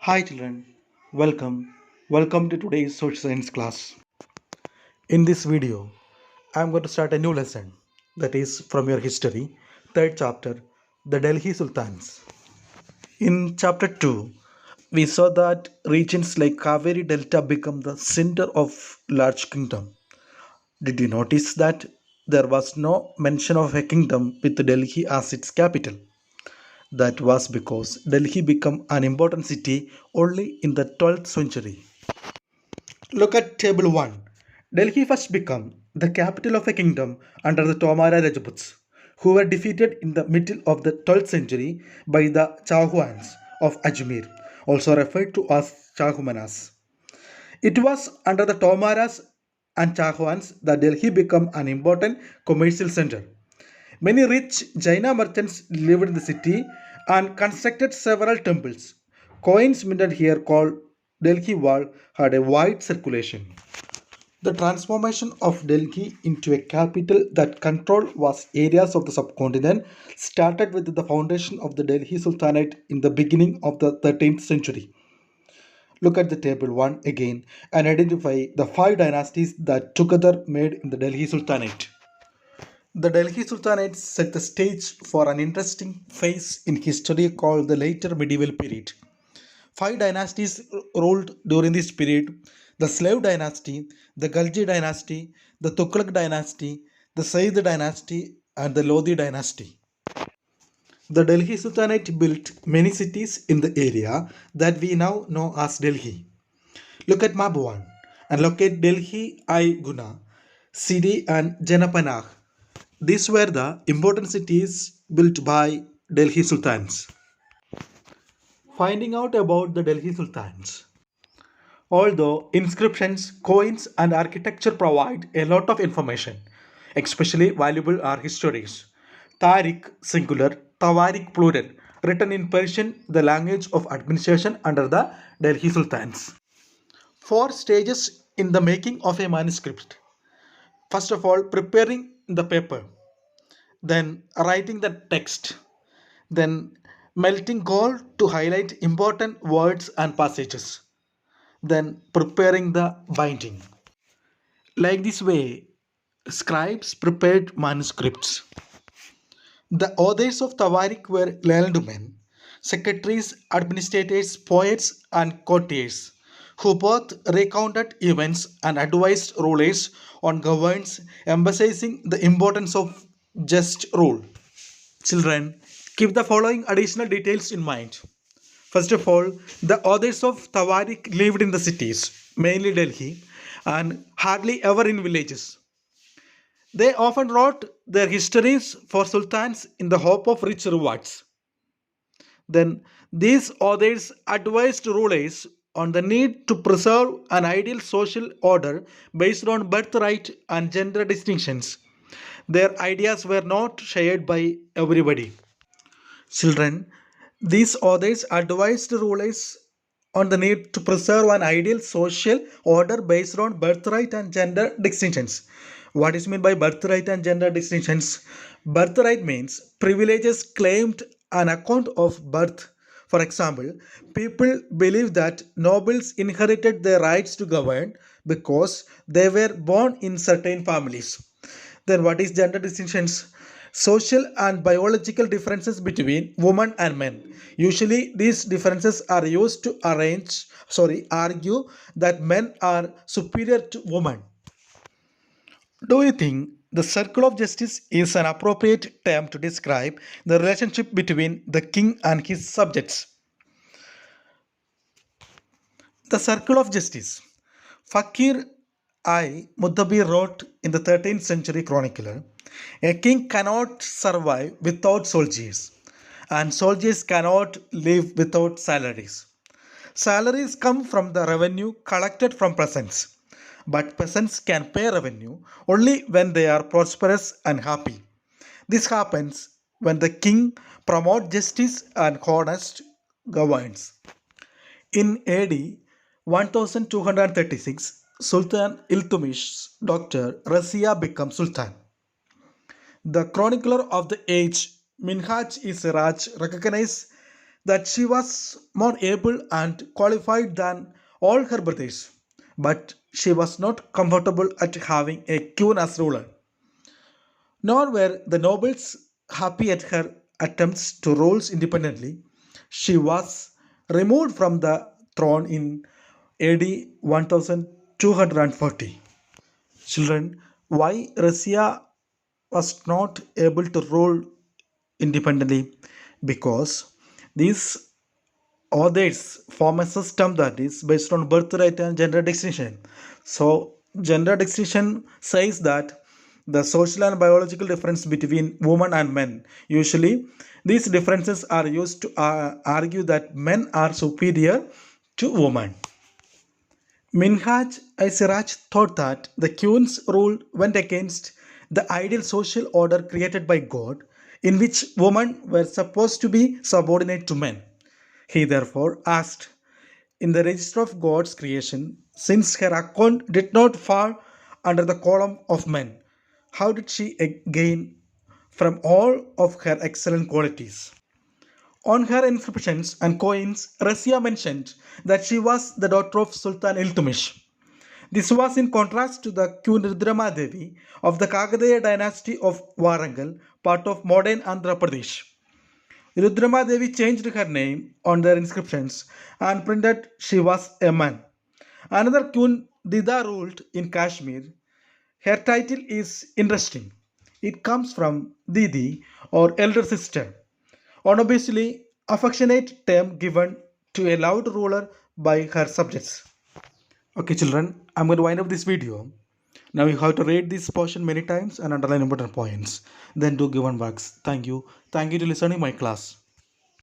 Hi children, welcome to today's social science class. In this video, I am going to start a new lesson that is from your history, third chapter, the Delhi Sultans. In chapter 2, we saw that regions like Kaveri Delta become the center of large kingdom. Did you notice that there was no mention of a kingdom with Delhi as its capital? That was because Delhi became an important city only in the 12th century. Look at table 1. Delhi first became the capital of a kingdom under the Tomara Rajputs, who were defeated in the middle of the 12th century by the Chauhans of Ajmer, also referred to as Chahumanas. It was under the Tomaras and Chauhans that Delhi became an important commercial center. Many rich Jaina merchants lived in the city and constructed several temples. Coins minted here called Delhi Wall had a wide circulation. The transformation of Delhi into a capital that controlled vast areas of the subcontinent started with the foundation of the Delhi Sultanate in the beginning of the 13th century. Look at the table 1 again and identify the five dynasties that together made in the Delhi Sultanate. The Delhi Sultanate set the stage for an interesting phase in history called the later medieval period. Five dynasties ruled during this period: the Slave dynasty, the Ghalji dynasty, the Tughlaq dynasty, the Sayyid dynasty, and the Lodi dynasty. The Delhi Sultanate built many cities in the area that we now know as Delhi. Look at map 1 and locate Delhi I Guna, Sidi, and Janapanah. These were the important cities built by Delhi Sultans. Finding out about the Delhi Sultans. Although inscriptions, coins, and architecture provide a lot of information, especially valuable are histories. Tarik singular, Tawarikh plural, written in Persian, the language of administration under the Delhi Sultans. Four stages in the making of a manuscript. First of all, preparing the paper, then writing the text, then melting gold to highlight important words and passages, then preparing the binding. Like this way, scribes prepared manuscripts. The authors of Tawarikh were learned men, secretaries, administrators, poets, and courtiers, who both recounted events and advised rulers on governance, emphasizing the importance of just rule. Children, keep the following additional details in mind. First of all, the authors of Tawarikh lived in the cities, mainly Delhi, and hardly ever in villages. They often wrote their histories for sultans in the hope of rich rewards. Then, these authors advised rulers on the need to preserve an ideal social order based on birthright and gender distinctions. Their ideas were not shared by everybody. Children, these authors advised rulers on the need to preserve an ideal social order based on birthright and gender distinctions. What is meant by birthright and gender distinctions? Birthright means privileges claimed on account of birth. For example, people believe that nobles inherited their rights to govern because they were born in certain families. Then what is gender distinctions? Social and biological differences between women and men. Usually these differences are used to argue that men are superior to women. Do you think the circle of justice is an appropriate term to describe the relationship between the king and his subjects? The circle of justice. Fakir I. Muddabir wrote in the 13th century chronicler, a king cannot survive without soldiers, and soldiers cannot live without salaries. Salaries come from the revenue collected from peasants, but peasants can pay revenue only when they are prosperous and happy. This happens when the king promotes justice and honest governance. In AD 1236, Sultan Iltutmish's daughter Razia became Sultan. The chronicler of the age, Minhaj-i Siraj, recognized that she was more able and qualified than all her brothers, but she was not comfortable at having a queen as ruler. Nor were the nobles happy at her attempts to rule independently. She was removed from the throne in AD 1240. Children, why Russia was not able to rule independently? Because these others form a system that is based on birthright and gender distinction. So, gender distinction says that the social and biological difference between women and men. Usually, these differences are used to argue that men are superior to women. Minhaj Siraj thought that the queen's rule went against the ideal social order created by God, in which women were supposed to be subordinate to men. He therefore asked, in the register of God's creation, since her account did not fall under the column of men, how did she gain from all of her excellent qualities? On her inscriptions and coins, Razia mentioned that she was the daughter of Sultan Iltutmish. This was in contrast to the Queen Rudramadevi of the Kakadaya dynasty of Warangal, part of modern Andhra Pradesh. Rudramadevi changed her name on their inscriptions and printed she was a man. Another queen, Dida, ruled in Kashmir. Her title is interesting. It comes from Didi or elder sister, an obviously affectionate term given to a loud ruler by her subjects. Okay, children, I'm going to wind up this video. Now you have to read this portion many times and underline important points. Then do given works. Thank you. Thank you to listening my class.